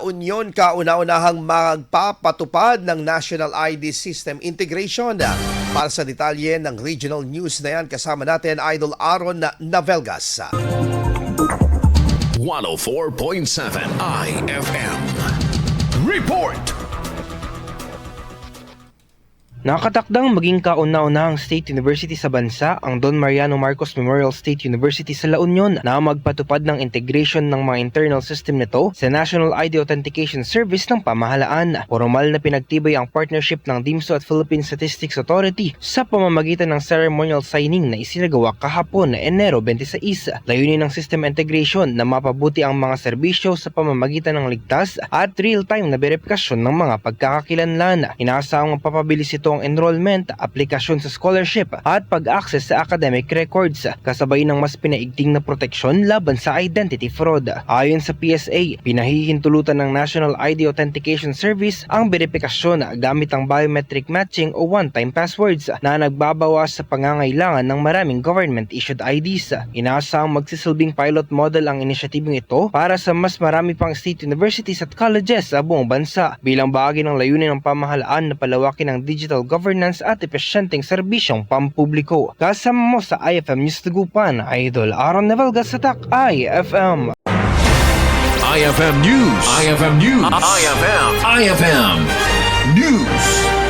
Union kauna-unahang magpapatupad ng National ID System Integration. Para sa detalye ng regional news na yan, kasama natin Idol Aaron Navelgas. 104.7 IFM Report. Nakatakdang maging kauna-unahang state university sa bansa ang Don Mariano Marcos Memorial State University sa La Union na magpatupad ng integration ng mga internal system nito sa National ID Authentication Service ng pamahalaan. Formal na pinagtibay ang partnership ng DIMSO at Philippine Statistics Authority sa pamamagitan ng ceremonial signing na isinagawa kahapon na Enero 26. Layunin ng system integration na mapabuti ang mga serbisyo sa pamamagitan ng ligtas at real-time na verifikasyon ng mga pagkakakilanlan. Inaasahang mapapabilis ito ang enrollment, aplikasyon sa scholarship at pag-access sa academic records kasabay ng mas pinaigting na proteksyon laban sa identity fraud. Ayon sa PSA, pinahihintulutan ng National ID Authentication Service ang verifikasyon gamit ang biometric matching o one-time passwords na nagbabawas sa pangangailangan ng maraming government-issued IDs. Inaasahang magsisilbing pilot model ang inisyatibong ito para sa mas marami pang state universities at colleges sa buong bansa bilang bahagi ng layunin ng pamahalaan na palawakin ang digital governance at epesyenteng serbisyong pampubliko. Kasama mo sa IFM News Tagupan, Idol Aaron Navelgas sa TAC IFM. IFM News. IFM News. IFM News.